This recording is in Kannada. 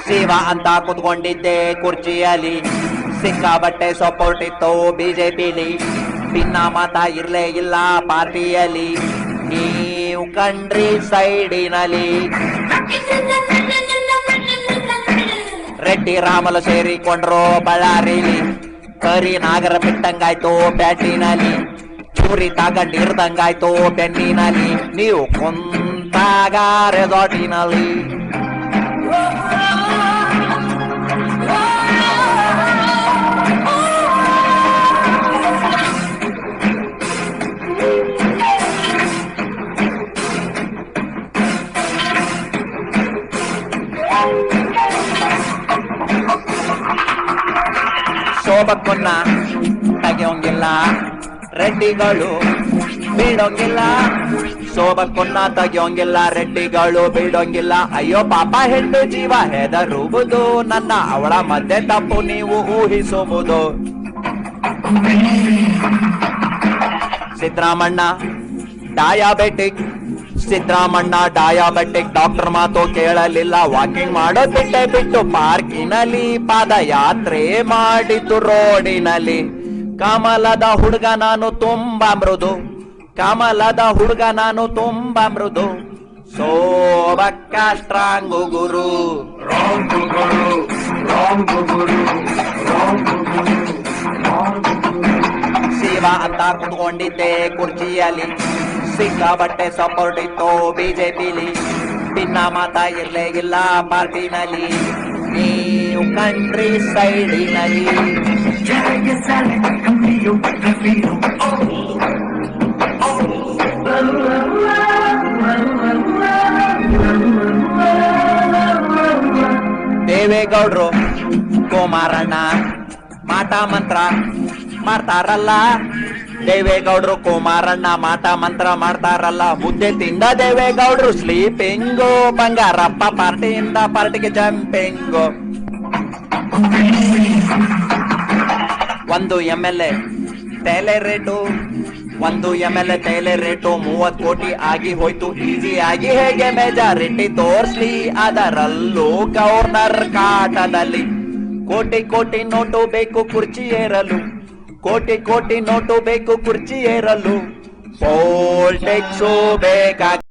ಶಿವ ಅಂತ ಕುತ್ಕೊಂಡಿದ್ದೆ ಕುರ್ಚಿಯಲ್ಲಿ, ಸಿಕ್ಕಾಬಟ್ಟೆ ಸಪೋರ್ಟ್ ಇತ್ತು ಬಿಜೆಪಿಲಿ, ಭಿನ್ನ ಮತ ಇರ್ಲೇ ಇಲ್ಲ ಪಾರ್ಟಿಯಲ್ಲಿ, ನೀವು ಕಂಡ್ರಿ ಸೈಡಿನಲ್ಲಿ. ರೆಡ್ಡಿ ರಾಮಲು ಸೇರಿಕೊಂಡ್ರು ಬಳ್ಳಾರಿಲಿ, ಕರಿ ನಾಗರ ಬಿಟ್ಟಂಗಾಯ್ತು ಬ್ಯಾಟಿನಲ್ಲಿ, ಚೂರಿ ತಗೊಂಡಿರ್ದಂಗಾಯ್ತು ಬೆನ್ನಿನಲ್ಲಿ, ನೀವು ಕುಂತಾಗ ರೆಸಾರ್ಟಿನಲ್ಲಿ. ಶೋಭಕ್ಕನ್ನ ತೆಗೆಯೋಂಗಿಲ್ಲ, ರೆಡ್ಡಿಗಳು ಬಿಡೋಂಗಿಲ್ಲ. ಶೋಭಕ್ಕನ್ನ ತೆಗೆಯೋಂಗಿಲ್ಲ, ರೆಡ್ಡಿಗಳು ಬಿಡೋಂಗಿಲ್ಲ. ಅಯ್ಯೋ ಪಾಪ ಹೆಣ್ಣು ಜೀವ ಹೆದರುವುದು, ನನ್ನ ಅವಳ ಮಧ್ಯೆ ತಪ್ಪು ನೀವು ಊಹಿಸುವುದು. Siddaramanna diabetic, Siddaramanna diabetic, doctor ಮಾತು ಕೇಳಲಿಲ್ಲ. ವಾಕಿಂಗ್ ಮಾಡೋದ್ ಬಿಟ್ಟು ಪಾರ್ಕಿನಲ್ಲಿ ಪಾದಯಾತ್ರೆ ಮಾಡಿತು ರೋಡಿನಲ್ಲಿ. ಕಮಲದ ಹುಡುಗ ನಾನು ತುಂಬಾ ಮೃದು, ಕಮಲದ ಹುಡುಗ ನಾನು ತುಂಬಾ ಮೃದು, ಶೋಭಕ್ಕ ಸ್ಟ್ರಾಂಗು ಗುರು. ಶಿವ ಅಂತ ಕುತ್ಕೊಂಡಿದ್ದೆ ಕುರ್ಚಿಯಲ್ಲಿ, ಸಿಕ್ಕಾಬಟ್ಟೆ ಸಪೋರ್ಟ್ ಇತ್ತು ಬಿಜೆಪಿಲಿ, ಭಿನ್ನ ಮತ ಇರ್ಲೇ ಇಲ್ಲ ಪಾರ್ಟಿನಲ್ಲಿ, ನೀವು ಕಂಟ್ರಿ ಸೈಡಿನಲ್ಲಿ. ದೇವೇಗೌಡ್ರು ಕುಮಾರಣ್ಣ ಮಾಟ ಮಂತ್ರ ಮಾಡ್ತಾರಲ್ಲ, ದೇವೇಗೌಡ್ರು ಕುಮಾರಣ್ಣ ಮಾಟ ಮಂತ್ರ ಮಾಡ್ತಾರಲ್ಲ. ಮುದ್ದೆ ತಿಂದ ದೇವೇಗೌಡ್ರು ಸ್ಲೀಪಿಂಗು, ಬಂಗಾರಪ್ಪ ಪಾರ್ಟಿಯಿಂದ ಪಾರ್ಟಿಗೆ ಜಂಪಿಂಗು. ಒಂದು MLA ತೈಲೆ ರೇಟು, ಒಂದು MLA ತೈಲೆ ರೇಟು 30 ಕೋಟಿ ಆಗಿ ಹೋಯ್ತು. ಈಸಿ ಆಗಿ ಹೇಗೆ ಮೆಜಾರಿಟಿ ತೋರ್ಸ್ಲಿ, ಅದರಲ್ಲೂ ಗವರ್ನರ್ ಕಾಟದಲ್ಲಿ. ಕೋಟಿ ಕೋಟಿ ನೋಟು ಬೇಕು ಕುರ್ಚಿ ಏರಲು, ಕೋಟಿ ಕೋಟಿ ನೋಟು ಬೇಕು ಕುರ್ಚಿ ಏರಲು. ಪೋಲ್ಟಿಕ್ಸು ಬೇಕಾಗ